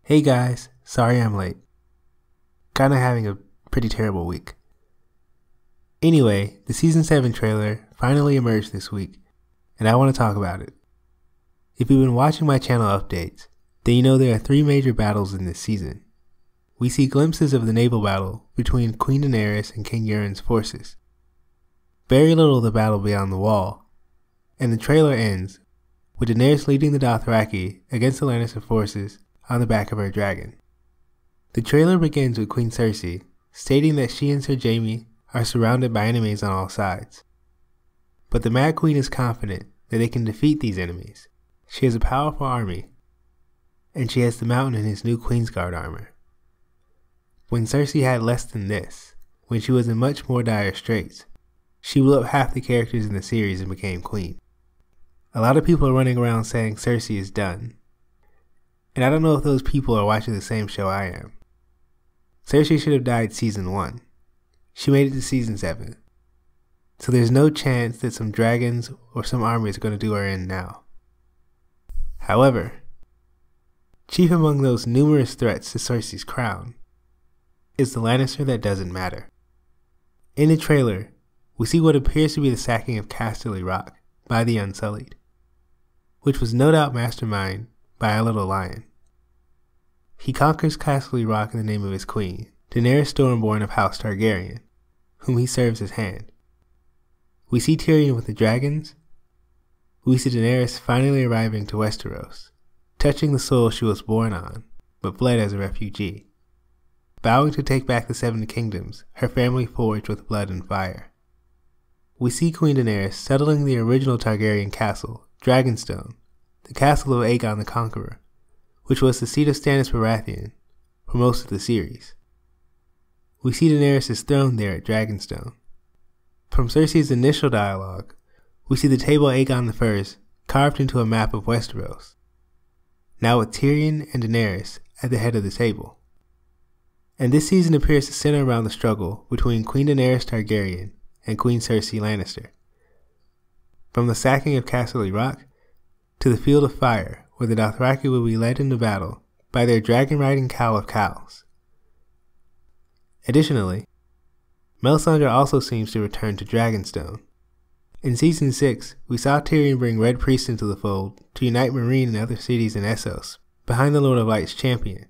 Hey guys, sorry I'm late. Kinda having a pretty terrible week. Anyway, the Season 7 trailer finally emerged this week, and I want to talk about it. If you've been watching my channel updates, then you know there are 3 major battles in this season. We see glimpses of the naval battle between Queen Daenerys and King Euron's forces. Very little of the battle beyond the wall, and the trailer ends with Daenerys leading the Dothraki against the Lannister forces on the back of her dragon. The trailer begins with Queen Cersei stating that she and Sir Jaime are surrounded by enemies on all sides. But the Mad Queen is confident that they can defeat these enemies. She has a powerful army, and she has the Mountain in his new Queensguard armor. When Cersei had less than this, when she was in much more dire straits, she blew up half the characters in the series and became queen. A lot of people are running around saying Cersei is done, and I don't know if those people are watching the same show I am. Cersei should have died season 1. She made it to season 7. So there's no chance that some dragons or some armies are going to do her in now. However, chief among those numerous threats to Cersei's crown is the Lannister that doesn't matter. In the trailer, we see what appears to be the sacking of Casterly Rock by the Unsullied, which was no doubt masterminded by our little lion. He conquers Casterly Rock in the name of his queen, Daenerys Stormborn of House Targaryen, whom he serves as hand. We see Tyrion with the dragons. We see Daenerys finally arriving to Westeros, touching the soil she was born on, but fled as a refugee, vowing to take back the 7 kingdoms her family forged with blood and fire. We see Queen Daenerys settling the original Targaryen castle, Dragonstone, the castle of Aegon the Conqueror, which was the seat of Stannis Baratheon for most of the series. We see Daenerys' throne there at Dragonstone. From Cersei's initial dialogue, we see the table Aegon I carved into a map of Westeros, now with Tyrion and Daenerys at the head of the table. And this season appears to center around the struggle between Queen Daenerys Targaryen and Queen Cersei Lannister. From the sacking of Casterly Rock to the Field of Fire, where the Dothraki will be led into battle by their dragon-riding Khal of Khals. Additionally, Melisandre also seems to return to Dragonstone. In Season 6, we saw Tyrion bring Red Priest into the fold to unite Meereen and other cities in Essos behind the Lord of Light's champion,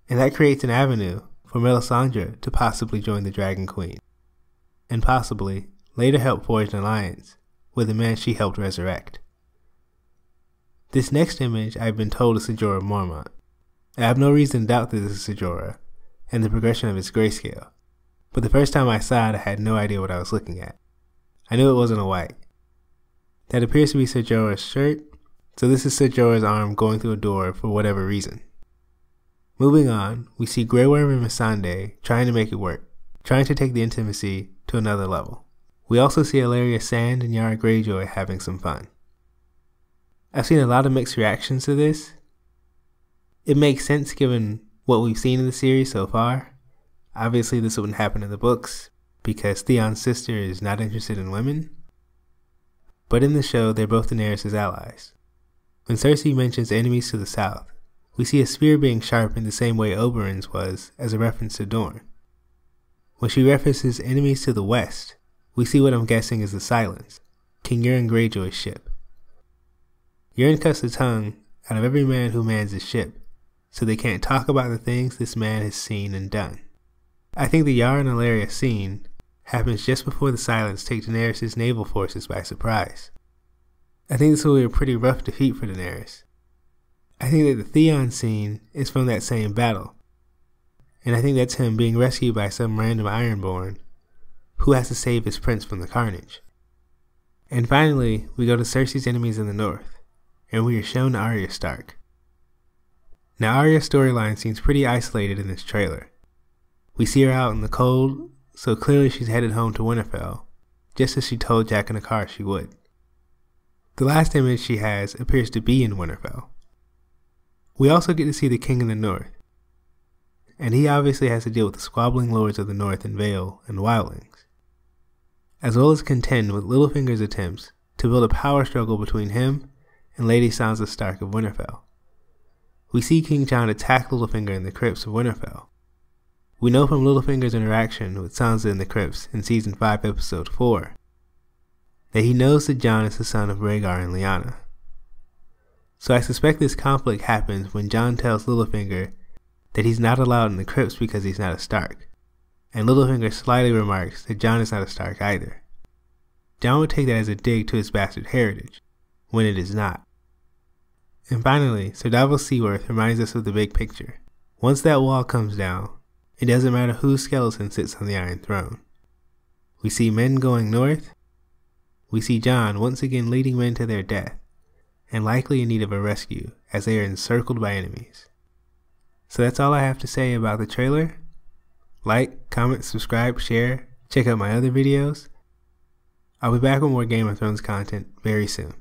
and that creates an avenue for Melisandre to possibly join the Dragon Queen, and possibly later help forge an alliance with the man she helped resurrect. This next image I've been told is Jorah Mormont. I have no reason to doubt that this is Jorah and the progression of its grayscale, but the first time I saw it I had no idea what I was looking at. I knew it wasn't a white. That appears to be Ser Jorah's shirt, so this is Ser Jorah's arm going through a door for whatever reason. Moving on, we see Grey Worm and Missandei trying to make it work, trying to take the intimacy to another level. We also see Ellaria Sand and Yara Greyjoy having some fun. I've seen a lot of mixed reactions to this. It makes sense given what we've seen in the series so far. Obviously this wouldn't happen in the books because Theon's sister is not interested in women. But in the show, they're both Daenerys' allies. When Cersei mentions enemies to the south, we see a spear being sharpened the same way Oberyn's was as a reference to Dorne. When she references enemies to the west, we see what I'm guessing is the Silence, King Euron Greyjoy's ship. Euron cuts the tongue out of every man who mans his ship, so they can't talk about the things this man has seen and done. I think the Yara and Ellaria scene happens just before the Silence take Daenerys' naval forces by surprise. I think this will be a pretty rough defeat for Daenerys. I think that the Theon scene is from that same battle, and I think that's him being rescued by some random Ironborn who has to save his prince from the carnage. And finally, we go to Cersei's enemies in the north, and we are shown Arya Stark. Now Arya's storyline seems pretty isolated in this trailer. We see her out in the cold, so clearly she's headed home to Winterfell, just as she told Jack in the car she would. The last image she has appears to be in Winterfell. We also get to see the King in the North, and he obviously has to deal with the squabbling lords of the North in Vale and Wildlings, as well as contend with Littlefinger's attempts to build a power struggle between him and Lady Sansa Stark of Winterfell. we see King John attack Littlefinger in the crypts of Winterfell. We know from Littlefinger's interaction with Sansa in the crypts in Season 5, Episode 4, that he knows that Jon is the son of Rhaegar and Lyanna. So I suspect this conflict happens when Jon tells Littlefinger that he's not allowed in the crypts because he's not a Stark, and Littlefinger slyly remarks that Jon is not a Stark either. Jon would take that as a dig to his bastard heritage, when it is not. And finally, Sir Davos Seaworth reminds us of the big picture. Once that wall comes down, it doesn't matter whose skeleton sits on the Iron Throne. We see men going north. We see Jon once again leading men to their death, and likely in need of a rescue as they are encircled by enemies. So that's all I have to say about the trailer. Like, comment, subscribe, share, check out my other videos. I'll be back with more Game of Thrones content very soon.